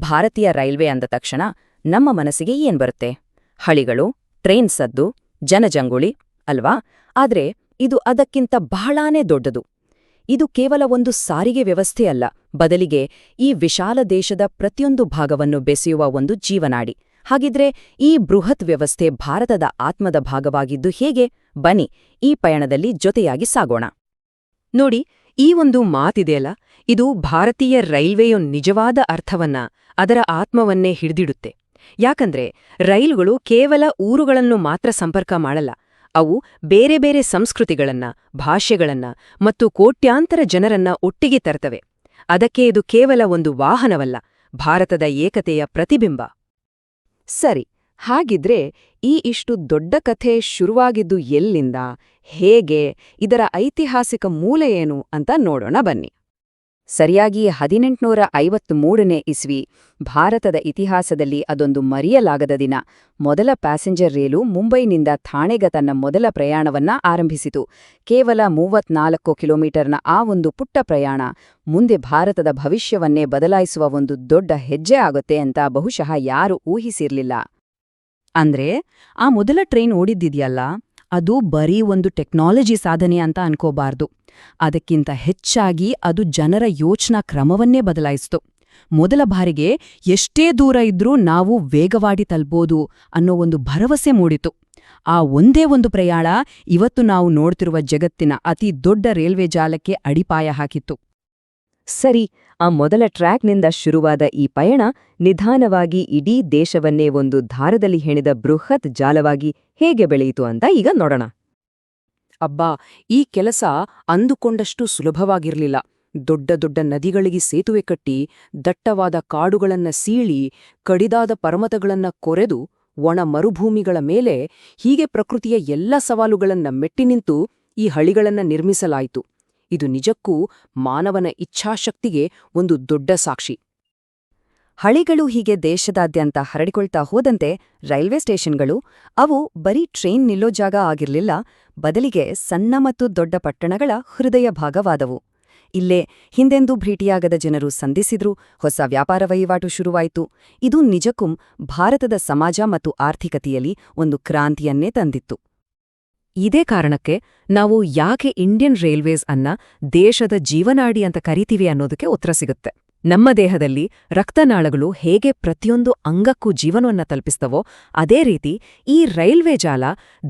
ಭಾರತೀಯ ರೈಲ್ವೆ ಅಂದ ತಕ್ಷಣ ನಮ್ಮ ಮನಸ್ಸಿಗೆ ಏನ್ ಬರುತ್ತೆ? ಹಳಿಗಳು, ಟ್ರೈನ್ ಸದ್ದು, ಜನಜಂಗುಳಿ ಅಲ್ವಾ? ಆದ್ರೆ ಇದು ಅದಕ್ಕಿಂತ ಬಹಳಾನೇ ದೊಡ್ಡದು. ಇದು ಕೇವಲ ಒಂದು ಸಾರಿಗೆ ವ್ಯವಸ್ಥೆಯಲ್ಲ, ಬದಲಿಗೆ ಈ ವಿಶಾಲ ದೇಶದ ಪ್ರತಿಯೊಂದು ಭಾಗವನ್ನು ಬೆಸೆಯುವ ಒಂದು ಜೀವನಾಡಿ. ಹಾಗಿದ್ರೆ ಈ ಬೃಹತ್ ವ್ಯವಸ್ಥೆ ಭಾರತದ ಆತ್ಮದ ಭಾಗವಾಗಿದ್ದು ಹೇಗೆ? ಬನ್ನಿ, ಈ ಪಯಣದಲ್ಲಿ ಜೊತೆಯಾಗಿ ಸಾಗೋಣ. ನೋಡಿ, ಈ ಒಂದು ಮಾತಿದೆಯಲ್ಲ, ಇದು ಭಾರತೀಯ ರೈಲ್ವೆಯ ನಿಜವಾದ ಅರ್ಥವನ್ನ, ಅದರ ಆತ್ಮವನ್ನೇ ಹಿಡಿದಿಡುತ್ತೆ. ಯಾಕಂದ್ರೆ ರೈಲುಗಳು ಕೇವಲ ಊರುಗಳನ್ನು ಮಾತ್ರ ಸಂಪರ್ಕ ಮಾಡಲ್ಲ, ಅವು ಬೇರೆ ಬೇರೆ ಸಂಸ್ಕೃತಿಗಳನ್ನ, ಭಾಷೆಗಳನ್ನ ಮತ್ತು ಕೋಟ್ಯಾಂತರ ಜನರನ್ನ ಒಟ್ಟಿಗೆ ತರ್ತವೆ. ಅದಕ್ಕೆ ಇದು ಕೇವಲ ಒಂದು ವಾಹನವಲ್ಲ, ಭಾರತದ ಏಕತೆಯ ಪ್ರತಿಬಿಂಬ. ಸರಿ, ಹಾಗಿದ್ರೆ ಇಷ್ಟು ದೊಡ್ಡ ಕಥೆ ಶುರುವಾಗಿದ್ದು ಎಲ್ಲಿಂದ, ಹೇಗೆ, ಇದರ ಐತಿಹಾಸಿಕ ಮೂಲ ಏನು ಅಂತ ನೋಡೋಣ ಬನ್ನಿ. ಸರಿಯಾಗಿ 1853ನೇ ಇಸ್ವಿ, ಭಾರತದ ಇತಿಹಾಸದಲ್ಲಿ ಅದೊಂದು ಮರೆಯಲಾಗದ ದಿನ. ಮೊದಲ ಪ್ಯಾಸೆಂಜರ್ ರೈಲು ಮುಂಬೈನಿಂದ ಥಾಣೆಗೆ ತನ್ನ ಮೊದಲ ಪ್ರಯಾಣವನ್ನ ಆರಂಭಿಸಿತು. ಕೇವಲ 34 ಕಿಲೋಮೀಟರ್ನ ಆ ಒಂದು ಪುಟ್ಟ ಪ್ರಯಾಣ ಮುಂದೆ ಭಾರತದ ಭವಿಷ್ಯವನ್ನೇ ಬದಲಾಯಿಸುವ ಒಂದು ದೊಡ್ಡ ಹೆಜ್ಜೆ ಆಗುತ್ತೆ ಅಂತ ಬಹುಶಃ ಯಾರೂ ಊಹಿಸಿರ್ಲಿಲ್ಲ. ಅಂದ್ರೆ ಆ ಮೊದಲ ಟ್ರೈನ್ ಓಡಿದ್ದಿದೆಯಲ್ಲ, ಅದು ಬರೀ ಒಂದು ಟೆಕ್ನಾಲಜಿ ಸಾಧನೆ ಅಂತ ಅನ್ಕೋಬಾರ್ದು. ಅದಕ್ಕಿಂತ ಹೆಚ್ಚಾಗಿ ಅದು ಜನರ ಯೋಚನಾ ಕ್ರಮವನ್ನೇ ಬದಲಾಯಿಸಿತು. ಮೊದಲ ಬಾರಿಗೆ ಎಷ್ಟೇ ದೂರ ಇದ್ರೂ ನಾವು ವೇಗವಾಗಿ ತಲುಪಬಹುದು ಅನ್ನೋ ಒಂದು ಭರವಸೆ ಮೂಡಿತು. ಆ ಒಂದೇ ಒಂದು ಪ್ರಯಾಣ ಇವತ್ತು ನಾವು ನೋಡ್ತಿರುವ ಜಗತ್ತಿನ ಅತಿ ದೊಡ್ಡ ರೈಲ್ವೆ ಜಾಲಕ್ಕೆ ಅಡಿಪಾಯ ಹಾಕಿತ್ತು. ಸರಿ, ಆ ಮೊದಲ ಟ್ರ್ಯಾಕ್ನಿಂದ ಶುರುವಾದ ಈ ಪಯಣ ನಿಧಾನವಾಗಿ ಇಡೀ ದೇಶವನ್ನೇ ಒಂದು ದಾರದಲ್ಲಿ ಹೆಣೆದ ಬೃಹತ್ ಜಾಲವಾಗಿ ಹೇಗೆ ಬೆಳೆಯಿತು ಅಂತ ಈಗ ನೋಡೋಣ. ಅಬ್ಬಾ, ಈ ಕೆಲಸ ಅಂದುಕೊಂಡಷ್ಟು ಸುಲಭವಾಗಿರ್ಲಿಲ್ಲ. ದೊಡ್ಡ ದೊಡ್ಡ ನದಿಗಳಿಗೆ ಸೇತುವೆ ಕಟ್ಟಿ, ದಟ್ಟವಾದ ಕಾಡುಗಳನ್ನ ಸೀಳಿ, ಕಡಿದಾದ ಪರ್ವತಗಳನ್ನ ಕೊರೆದು, ಒಣ ಮರುಭೂಮಿಗಳ ಮೇಲೆ ಹೀಗೆ ಪ್ರಕೃತಿಯ ಎಲ್ಲ ಸವಾಲುಗಳನ್ನ ಮೆಟ್ಟಿ ನಿಂತು ಈ ಹಳಿಗಳನ್ನ ನಿರ್ಮಿಸಲಾಯಿತು. ಇದು ನಿಜಕ್ಕೂ ಮಾನವನ ಇಚ್ಛಾಶಕ್ತಿಗೆ ಒಂದು ದೊಡ್ಡ ಸಾಕ್ಷಿ. ಹಳಿಗಳು ಹೀಗೆ ದೇಶದಾದ್ಯಂತ ಹರಡಿಕೊಳ್ತಾ ಹೋದಂತೆ ರೈಲ್ವೆ ಸ್ಟೇಷನ್ಗಳು, ಅವು ಬರೀ ಟ್ರೈನ್ ನಿಲ್ಲೋ ಜಾಗ ಆಗಿರ್ಲಿಲ್ಲ, ಬದಲಿಗೆ ಸಣ್ಣ ಮತ್ತು ದೊಡ್ಡ ಪಟ್ಟಣಗಳ ಹೃದಯ ಭಾಗವಾದವು. ಇಲ್ಲೇ ಹಿಂದೆಂದೂ ಭೇಟಿಯಾಗದ ಜನರು ಸಂಧಿಸಿದ್ರು, ಹೊಸ ವ್ಯಾಪಾರ ವಹಿವಾಟು ಶುರುವಾಯಿತು. ಇದು ನಿಜಕ್ಕೂ ಭಾರತದ ಸಮಾಜ ಮತ್ತು ಆರ್ಥಿಕತೆಯಲ್ಲಿ ಒಂದು ಕ್ರಾಂತಿಯನ್ನೇ ತಂದಿತ್ತು. ಇದೇ ಕಾರಣಕ್ಕೆ ನಾವು ಯಾಕೆ ಇಂಡಿಯನ್ ರೈಲ್ವೇಸ್ ಅನ್ನ ದೇಶದ ಜೀವನಾಡಿ ಅಂತ ಕರಿತೀವಿ ಅನ್ನೋದಕ್ಕೆ ಉತ್ತರ ಸಿಗುತ್ತೆ. ನಮ್ಮ ದೇಹದಲ್ಲಿ ರಕ್ತನಾಳಗಳು ಹೇಗೆ ಪ್ರತಿಯೊಂದು ಅಂಗಕ್ಕೂ ಜೀವನವನ್ನ ತಲುಪಿಸ್ತವೋ, ಅದೇ ರೀತಿ ಈ ರೈಲ್ವೆ ಜಾಲ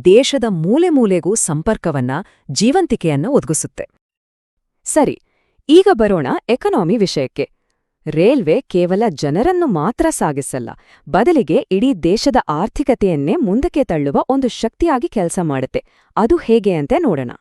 ದೇಶದ ಮೂಲೆ ಮೂಲೆಗೂ ಸಂಪರ್ಕವನ್ನ, ಜೀವಂತಿಕೆಯನ್ನ ಒದಗಿಸುತ್ತೆ. ಸರಿ, ಈಗ ಬರೋಣ ಎಕನಾಮಿ ವಿಷಯಕ್ಕೆ. ರೈಲ್ವೆ ಕೇವಲ ಜನರನ್ನು ಮಾತ್ರ ಸಾಗಿಸಲ್ಲ, ಬದಲಿಗೆ ಇಡೀ ದೇಶದ ಆರ್ಥಿಕತೆಯನ್ನೇ ಮುಂದಕ್ಕೆ ತಳ್ಳುವ ಒಂದು ಶಕ್ತಿಯಾಗಿ ಕೆಲಸ ಮಾಡುತ್ತೆ. ಅದು ಹೇಗೆ ಅಂತ ನೋಡೋಣ.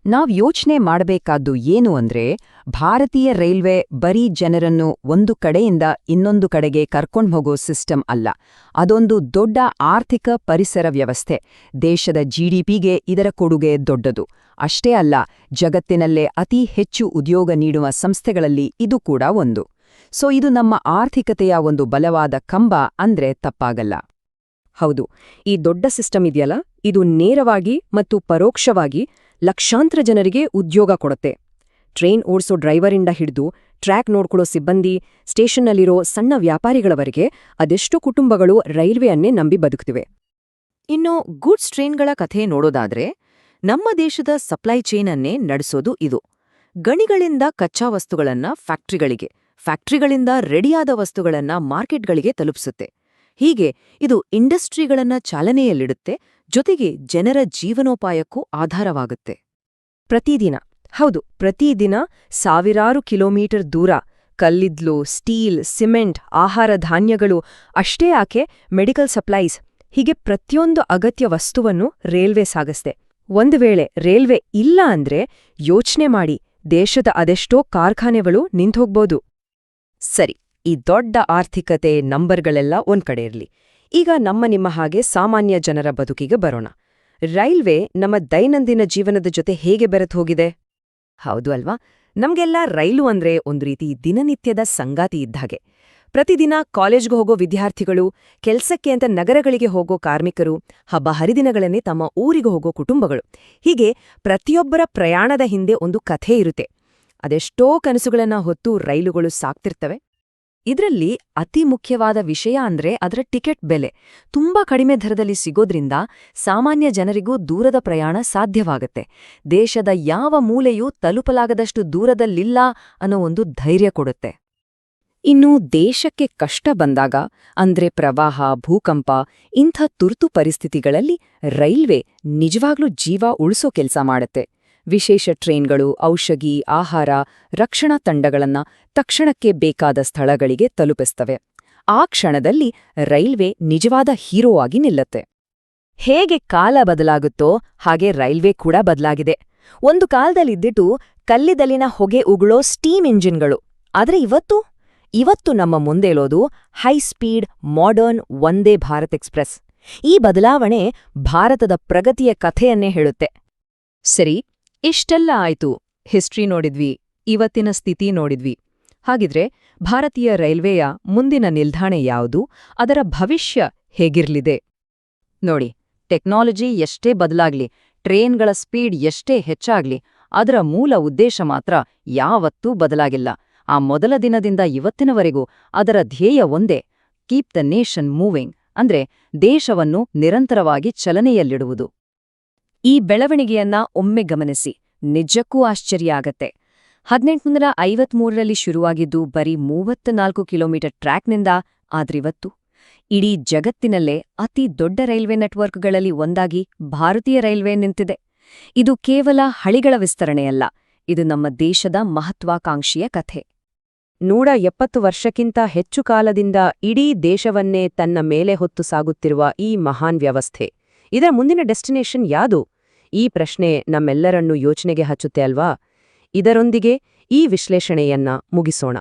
ನಾವ್ ಯೋಚನೆ ಮಾಡಬೇಕಾದ್ದು ಏನು ಅಂದ್ರೆ, ಭಾರತೀಯ ರೈಲ್ವೆ ಬರೀ ಜನರನ್ನು ಒಂದು ಕಡೆಯಿಂದ ಇನ್ನೊಂದು ಕಡೆಗೆ ಕರ್ಕೊಂಡು ಹೋಗೋ ಸಿಸ್ಟಮ್ ಅಲ್ಲ, ಅದೊಂದು ದೊಡ್ಡ ಆರ್ಥಿಕ ಪರಿಸರ ವ್ಯವಸ್ಥೆ. ದೇಶದ ಜಿಡಿಪಿಗೆ ಇದರ ಕೊಡುಗೆ ದೊಡ್ಡದು. ಅಷ್ಟೇ ಅಲ್ಲ, ಜಗತ್ತಿನಲ್ಲೇ ಅತಿ ಹೆಚ್ಚು ಉದ್ಯೋಗ ನೀಡುವ ಸಂಸ್ಥೆಗಳಲ್ಲಿ ಇದು ಕೂಡ ಒಂದು. ಸೊ ಇದು ನಮ್ಮ ಆರ್ಥಿಕತೆಯ ಒಂದು ಬಲವಾದ ಕಂಬ ಅಂದ್ರೆ ತಪ್ಪಾಗಲ್ಲ. ಹೌದು, ಈ ದೊಡ್ಡ ಸಿಸ್ಟಮ್ ಇದೆಯಲ್ಲ, ಇದು ನೇರವಾಗಿ ಮತ್ತು ಪರೋಕ್ಷವಾಗಿ ಲಕ್ಷಾಂತರ ಜನರಿಗೆ ಉದ್ಯೋಗ ಕೊಡುತ್ತೆ. ಟ್ರೈನ್ ಓಡಿಸೋ ಡ್ರೈವರಿಂದ ಹಿಡಿದು ಟ್ರ್ಯಾಕ್ ನೋಡ್ಕೊಳ್ಳೋ ಸಿಬ್ಬಂದಿ, ಸ್ಟೇಷನ್ನಲ್ಲಿರೋ ಸಣ್ಣ ವ್ಯಾಪಾರಿಗಳವರೆಗೆ ಅದೆಷ್ಟೋ ಕುಟುಂಬಗಳು ರೈಲ್ವೆಯನ್ನೇ ನಂಬಿ ಬದುಕ್ತಿವೆ. ಇನ್ನು ಗೂಡ್ಸ್ ಟ್ರೈನ್ಗಳ ಕಥೆ ನೋಡೋದಾದ್ರೆ, ನಮ್ಮ ದೇಶದ ಸಪ್ಲೈ ಚೈನ್ ಅನ್ನೇ ನಡೆಸೋದು ಇದು. ಗಣಿಗಳಿಂದ ಕಚ್ಚಾ ವಸ್ತುಗಳನ್ನ ಫ್ಯಾಕ್ಟ್ರಿಗಳಿಗೆ, ಫ್ಯಾಕ್ಟ್ರಿಗಳಿಂದ ರೆಡಿಯಾದ ವಸ್ತುಗಳನ್ನ ಮಾರ್ಕೆಟ್ಗಳಿಗೆ ತಲುಪಿಸುತ್ತೆ. ಹೀಗೆ ಇದು ಇಂಡಸ್ಟ್ರಿಗಳನ್ನ ಚಾಲನೆಯಲ್ಲಿಡುತ್ತೆ, ಜೊತೆಗೆ ಜನರ ಜೀವನೋಪಾಯಕ್ಕೂ ಆಧಾರವಾಗುತ್ತೆ. ಪ್ರತಿದಿನ ಸಾವಿರಾರು ಕಿಲೋಮೀಟರ್ ದೂರ ಕಲ್ಲಿದ್ಲು, ಸ್ಟೀಲ್, ಸಿಮೆಂಟ್, ಆಹಾರ ಧಾನ್ಯಗಳು, ಅಷ್ಟೇ ಯಾಕೆ ಮೆಡಿಕಲ್ ಸಪ್ಲೈಸ್, ಹೀಗೆ ಪ್ರತಿಯೊಂದು ಅಗತ್ಯ ವಸ್ತುವನ್ನು ರೈಲ್ವೆ ಸಾಗಿಸ್ತೆ. ಒಂದು ವೇಳೆ ರೈಲ್ವೆ ಇಲ್ಲ ಅಂದ್ರೆ ಯೋಚನೆ ಮಾಡಿ, ದೇಶದ ಅದೆಷ್ಟೋ ಕಾರ್ಖಾನೆಗಳು ನಿಂತೋಗ್ಬೋದು. ಸರಿ, ಈ ದೊಡ್ಡ ಆರ್ಥಿಕತೆ ನಂಬರ್ಗಳೆಲ್ಲ ಒಂದ್ಕಡೆ ಇರ್ಲಿ. ಈಗ ನಿಮ್ಮ ಹಾಗೆ ಸಾಮಾನ್ಯ ಜನರ ಬದುಕಿಗೆ ಬರೋಣ. ರೈಲ್ವೆ ನಮ್ಮ ದೈನಂದಿನ ಜೀವನದ ಜೊತೆ ಹೇಗೆ ಬೆರೆತು ಹೋಗಿದೆ? ಹೌದು ಅಲ್ವಾ? ನಮ್ಗೆಲ್ಲ ರೈಲು ಅಂದ್ರೆ ಒಂದು ರೀತಿ ದಿನನಿತ್ಯದ ಸಂಗಾತಿ ಇದ್ದಾಗೆ. ಪ್ರತಿದಿನ ಕಾಲೇಜ್ಗೆ ಹೋಗೋ ವಿದ್ಯಾರ್ಥಿಗಳು, ಕೆಲ್ಸಕ್ಕೆ ಅಂತ ನಗರಗಳಿಗೆ ಹೋಗೋ ಕಾರ್ಮಿಕರು, ಹಬ್ಬ ಹರಿದಿನಗಳನ್ನೇ ತಮ್ಮ ಊರಿಗೆ ಹೋಗೋ ಕುಟುಂಬಗಳು, ಹೀಗೆ ಪ್ರತಿಯೊಬ್ಬರ ಪ್ರಯಾಣದ ಹಿಂದೆ ಒಂದು ಕಥೆ ಇರುತ್ತೆ. ಅದೆಷ್ಟೋ ಕನಸುಗಳನ್ನ ಹೊತ್ತು ರೈಲುಗಳು ಸಾಕ್ತಿರ್ತವೆ. ಇದರಲ್ಲಿ ಅತಿ ಮುಖ್ಯವಾದ ವಿಷಯ ಅಂದ್ರೆ ಅದರ ಟಿಕೆಟ್ ಬೆಲೆ ತುಂಬಾ ಕಡಿಮೆ ದರದಲ್ಲಿ ಸಿಗೋದ್ರಿಂದ ಸಾಮಾನ್ಯ ಜನರಿಗೂ ದೂರದ ಪ್ರಯಾಣ ಸಾಧ್ಯವಾಗತ್ತೆ. ದೇಶದ ಯಾವ ಮೂಲೆಯೂ ತಲುಪಲಾಗದಷ್ಟು ದೂರದಲ್ಲಿಲ್ಲ ಅನ್ನೋ ಒಂದು ಧೈರ್ಯ ಕೊಡುತ್ತೆ. ಇನ್ನು ದೇಶಕ್ಕೆ ಕಷ್ಟ ಬಂದಾಗ ಅಂದ್ರೆ ಪ್ರವಾಹ, ಭೂಕಂಪ ಇಂಥ ತುರ್ತು ಪರಿಸ್ಥಿತಿಗಳಲ್ಲಿ ರೈಲ್ವೆ ನಿಜವಾಗ್ಲೂ ಜೀವ ಉಳಿಸೋ ಕೆಲ್ಸ ಮಾಡುತ್ತೆ. ವಿಶೇಷ ಟ್ರೈನ್ಗಳು, ಔಷಧಿ, ಆಹಾರ, ರಕ್ಷಣಾ ತಂಡಗಳನ್ನ ತಕ್ಷಣಕ್ಕೆ ಬೇಕಾದ ಸ್ಥಳಗಳಿಗೆ ತಲುಪಿಸ್ತವೆ. ಆ ಕ್ಷಣದಲ್ಲಿ ರೈಲ್ವೆ ನಿಜವಾದ ಹೀರೋ ಆಗಿ ನಿಲ್ಲತ್ತೆ. ಹೇಗೆ ಕಾಲ ಬದಲಾಗುತ್ತೋ ಹಾಗೆ ರೈಲ್ವೆ ಕೂಡ ಬದಲಾಗಿದೆ. ಒಂದು ಕಾಲದಲ್ಲಿದ್ದಿಟ್ಟು ಕಲ್ಲಿದಲಿನ ಹೊಗೆ ಉಗುಳೋ ಸ್ಟೀಮ್ ಇಂಜಿನ್ಗಳು. ಆದ್ರೆ ಇವತ್ತು ನಮ್ಮ ಮುಂದೇಳೋದು high speed modern Vande Bharat express. ಈ ಬದಲಾವಣೆ ಭಾರತದ ಪ್ರಗತಿಯ ಕಥೆಯನ್ನೇ ಹೇಳುತ್ತೆ. ಸರಿ, ಇಷ್ಟೆಲ್ಲ ಆಯ್ತು. ಹಿಸ್ಟ್ರಿ ನೋಡಿದ್ವಿ, ಇವತ್ತಿನ ಸ್ಥಿತಿ ನೋಡಿದ್ವಿ. ಹಾಗಿದ್ರೆ ಭಾರತೀಯ ರೈಲ್ವೆಯ ಮುಂದಿನ ನಿಲ್ದಾಣೆ ಯಾವುದು? ಅದರ ಭವಿಷ್ಯ ಹೇಗಿರ್ಲಿದೆ? ನೋಡಿ, ಟೆಕ್ನಾಲಜಿ ಎಷ್ಟೇ ಬದಲಾಗ್ಲಿ, ಟ್ರೇನ್ಗಳ ಸ್ಪೀಡ್ ಎಷ್ಟೇ ಹೆಚ್ಚಾಗ್ಲಿ, ಅದರ ಮೂಲ ಉದ್ದೇಶ ಮಾತ್ರ ಯಾವತ್ತೂ ಬದಲಾಗಿಲ್ಲ. ಆ ಮೊದಲ ದಿನದಿಂದ ಇವತ್ತಿನವರೆಗೂ ಅದರ ಧ್ಯೇಯ ಒಂದೇ: ಕೀಪ್ ದ ನೇಷನ್ ಮೂವಿಂಗ್, ಅಂದ್ರೆ ದೇಶವನ್ನು ನಿರಂತರವಾಗಿ ಚಲನೆಯಲ್ಲಿಡುವುದು. ಈ ಬೆಳವಣಿಗೆಯನ್ನ ಒಮ್ಮೆ ಗಮನಿಸಿ, ನಿಜಕ್ಕೂ ಆಶ್ಚರ್ಯ ಆಗತ್ತೆ. 1853ರಲ್ಲಿ ಶುರುವಾಗಿದ್ದು ಬರೀ 34 ಕಿಲೋಮೀಟರ್ ಟ್ರ್ಯಾಕ್ನಿಂದ ಆದ್ರಿವತ್ತು ಇಡೀ ಜಗತ್ತಿನಲ್ಲೇ ಅತಿ ದೊಡ್ಡ ರೈಲ್ವೆ ನೆಟ್ವರ್ಕ್ಗಳಲ್ಲಿ ಒಂದಾಗಿ ಭಾರತೀಯ ರೈಲ್ವೆ ನಿಂತಿದೆ. ಇದು ಕೇವಲ ಹಳಿಗಳ ವಿಸ್ತರಣೆಯಲ್ಲ, ಇದು ನಮ್ಮ ದೇಶದ ಮಹತ್ವಾಕಾಂಕ್ಷೆಯ ಕಥೆ. 170 ವರ್ಷಕ್ಕಿಂತ ಹೆಚ್ಚು ಕಾಲದಿಂದ ಇಡೀ ದೇಶವನ್ನೇ ತನ್ನ ಮೇಲೆ ಹೊತ್ತು ಸಾಗುತ್ತಿರುವ ಈ ಮಹಾನ್ ವ್ಯವಸ್ಥೆ, ಇದರ ಮುಂದಿನ ಡೆಸ್ಟಿನೇಷನ್ ಯಾವುದು? ಈ ಪ್ರಶ್ನೆ ನಮ್ಮೆಲ್ಲರನ್ನೂ ಯೋಚನೆಗೆ ಹಚ್ಚುತ್ತೆ ಅಲ್ವಾ? ಇದರೊಂದಿಗೆ ಈ ವಿಶ್ಲೇಷಣೆಯನ್ನ ಮುಗಿಸೋಣ.